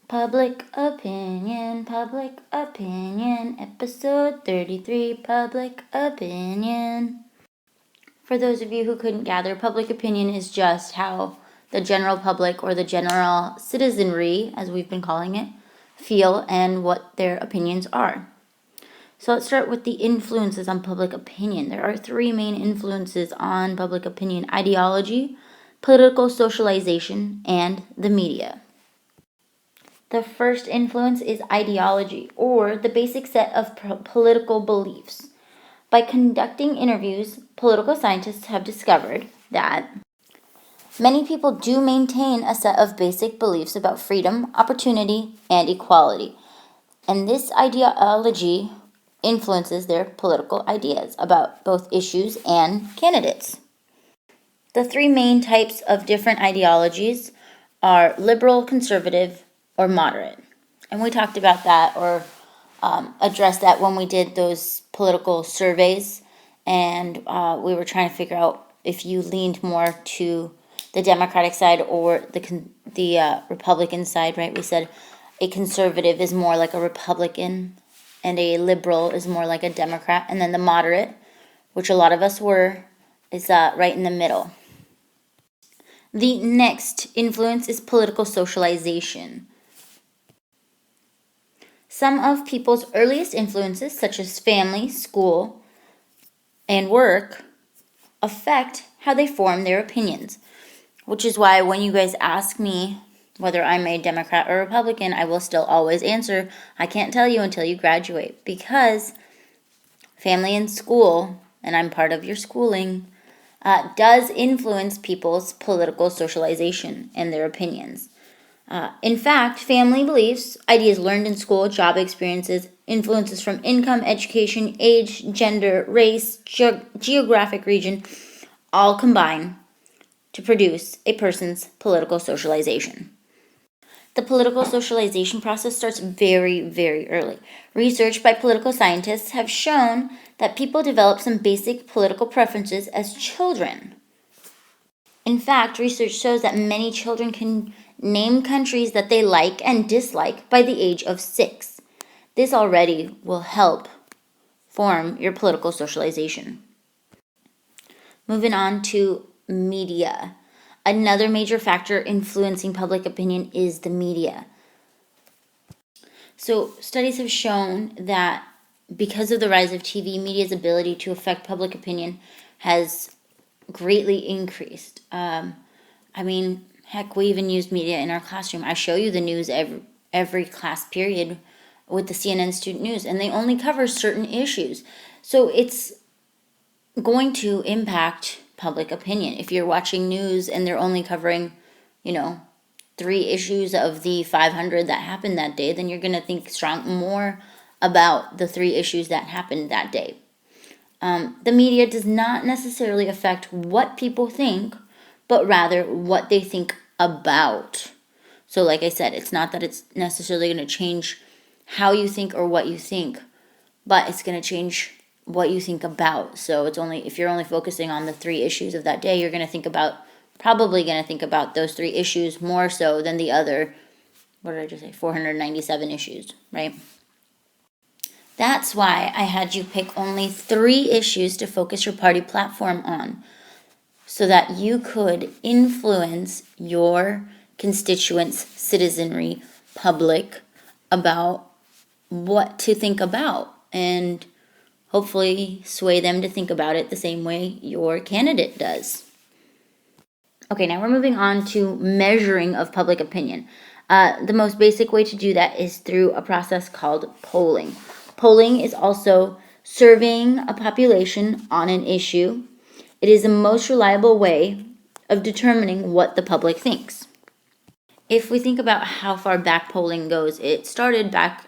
Public opinion, episode 33, public opinion. For those of you who couldn't gather, public opinion is just how the general public or the general citizenry, as we've been calling it, feel and what their opinions are. So let's start with the influences on public opinion. There are three main influences on public opinion: ideology, political socialization, and the media. The first influence is ideology, or the basic set of political beliefs. By conducting interviews, political scientists have discovered that many people do maintain a set of basic beliefs about freedom, opportunity, and equality. And this ideology influences their political ideas about both issues and candidates. The three main types of different ideologies are liberal, conservative, or moderate. And we talked about that or addressed that when we did those political surveys, and we were trying to figure out if you leaned more to the Democratic side or the Republican side, right? We said a conservative is more like a Republican and a liberal is more like a Democrat, and then the moderate, which a lot of us were, is right in the middle. The next influence is political socialization. Some of people's earliest influences, such as family, school, and work, affect how they form their opinions, which is why when you guys ask me whether I'm a Democrat or Republican, I will still always answer, I can't tell you until you graduate, because family and school, and I'm part of your schooling, does influence people's political socialization and their opinions. In fact, family beliefs, ideas learned in school, job experiences, influences from income, education, age, gender, race, geographic region, all combine to produce a person's political socialization. The political socialization process starts very, very early. Research by political scientists have shown that people develop some basic political preferences as children. In fact, research shows that many children can name countries that they like and dislike by the age of 6. This already will help form your political socialization. Moving on to media. Another major factor influencing public opinion is the media. So studies have shown that because of the rise of TV, media's ability to affect public opinion has greatly increased. Heck, we even use media in our classroom. I show you the news every class period with the CNN Student News, and they only cover certain issues. So it's going to impact public opinion. If you're watching news and they're only covering, 3 issues of the 500 that happened that day, then you're going to think more about the 3 issues that happened that day. The media does not necessarily affect what people think, but rather what they think about. So like I said, it's not that it's necessarily going to change how you think or what you think, but it's going to change what you think about. So if you're only focusing on the 3 issues of that day, you're probably going to think about those 3 issues more so than the other, 497 issues, right? That's why I had you pick only 3 issues to focus your party platform on, so that you could influence your constituents, citizenry, public about what to think about, and hopefully sway them to think about it the same way your candidate does. Okay, now we're moving on to measuring of public opinion. The most basic way to do that is through a process called polling. Polling is also surveying a population on an issue. It is the most reliable way of determining what the public thinks. If we think about how far back polling goes, it started back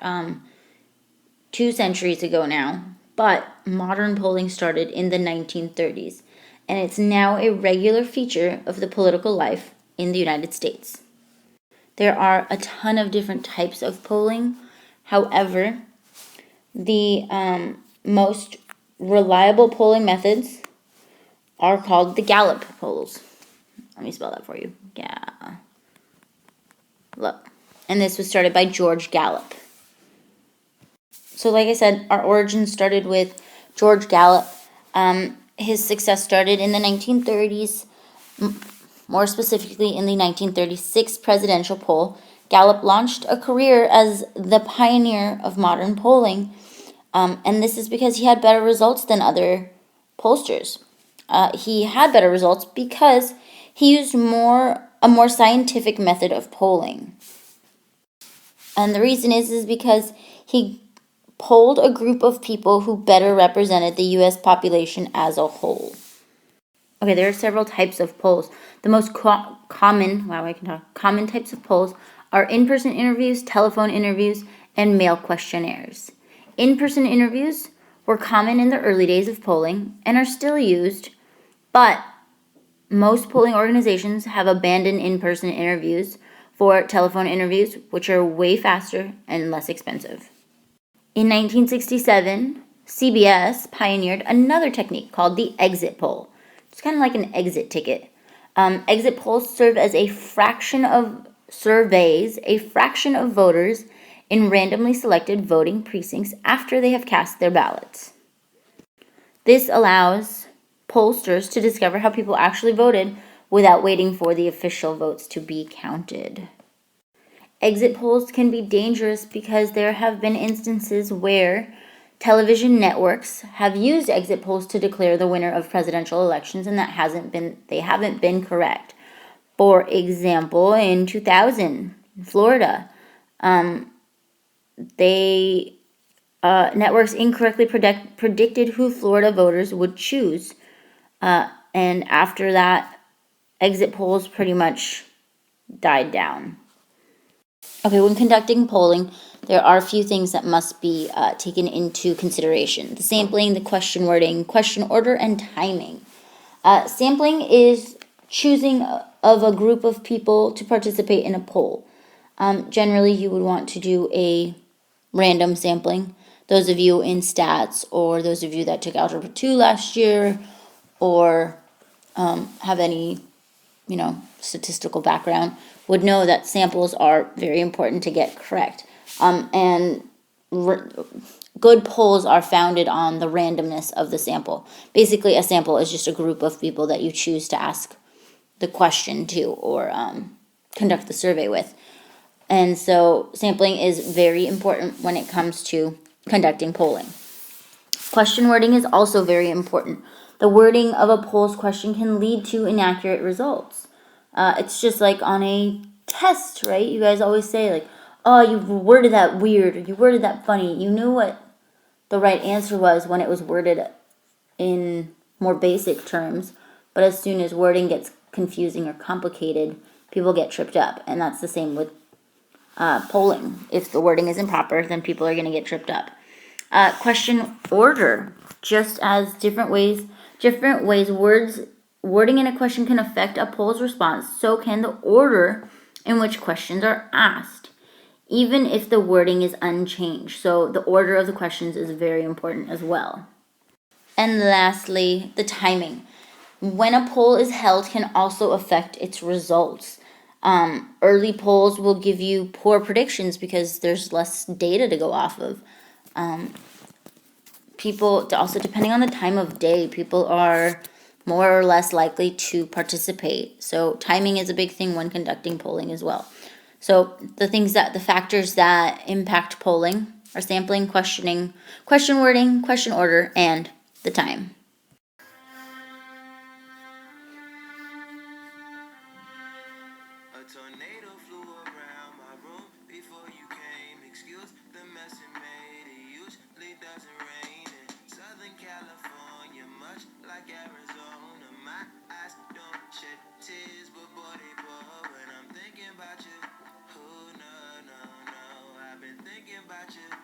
2 centuries ago now, but modern polling started in the 1930s, and it's now a regular feature of the political life in the United States. There are a ton of different types of polling. However, the most reliable polling methods are called the Gallup polls. Let me spell that for you. Gallup. and this was started by George Gallup. So like I said, our origin started with George Gallup. His success started in the 1930s, more specifically in the 1936 presidential poll. Gallup launched a career as the pioneer of modern polling, and this is because he had better results than other pollsters. He had better results because he used a more scientific method of polling. And the reason is because he polled a group of people who better represented the U.S. population as a whole. Okay, there are several types of polls. The most common types of polls are in-person interviews, telephone interviews, and mail questionnaires. In-person interviews were common in the early days of polling and are still used, but most polling organizations have abandoned in-person interviews for telephone interviews, which are way faster and less expensive. In 1967, CBS pioneered another technique called the exit poll. It's kind of like an exit ticket. Exit polls serve as a fraction of voters in randomly selected voting precincts after they have cast their ballots. This allows pollsters to discover how people actually voted without waiting for the official votes to be counted. Exit polls can be dangerous because there have been instances where television networks have used exit polls to declare the winner of presidential elections, and they haven't been correct. For example, in 2000, in Florida, networks incorrectly predicted who Florida voters would choose, and after that, exit polls pretty much died down. Okay, when conducting polling, there are a few things that must be taken into consideration. The sampling, the question wording, question order, and timing. Sampling is choosing of a group of people to participate in a poll. Generally, you would want to do a random sampling. Those of you in stats, or those of you that took Algebra 2 last year, or have any, statistical background, would know that samples are very important to get correct. Good polls are founded on the randomness of the sample. Basically, a sample is just a group of people that you choose to ask the question to, or conduct the survey with. And so sampling is very important when it comes to conducting polling. Question wording is also very important. The wording of a poll's question can lead to inaccurate results. It's just like on a test, right? You guys always say, like, oh, you worded that weird, or you worded that funny. You knew what the right answer was when it was worded in more basic terms, but as soon as wording gets confusing or complicated, people get tripped up. And that's the same with polling. If the wording is improper, then people are going to get tripped up. Question order, just as different ways wording in a question can affect a poll's response, so can the order in which questions are asked, even if the wording is unchanged. So the order of the questions is very important as well. And lastly, the timing. When a poll is held can also affect its results. Early polls will give you poor predictions because there's less data to go off of. People, also depending on the time of day, people are more or less likely to participate. So timing is a big thing when conducting polling as well. So the factors that impact polling are sampling, questioning, question wording, question order, and the time. A tornado flew around my room before you came. Excuse the mess it made. It usually doesn't rain in Southern California, much like Arizona. My eyes don't shed tears, but boy, they pour when I'm thinking about you. Oh, no, no, no, I've been thinking about you.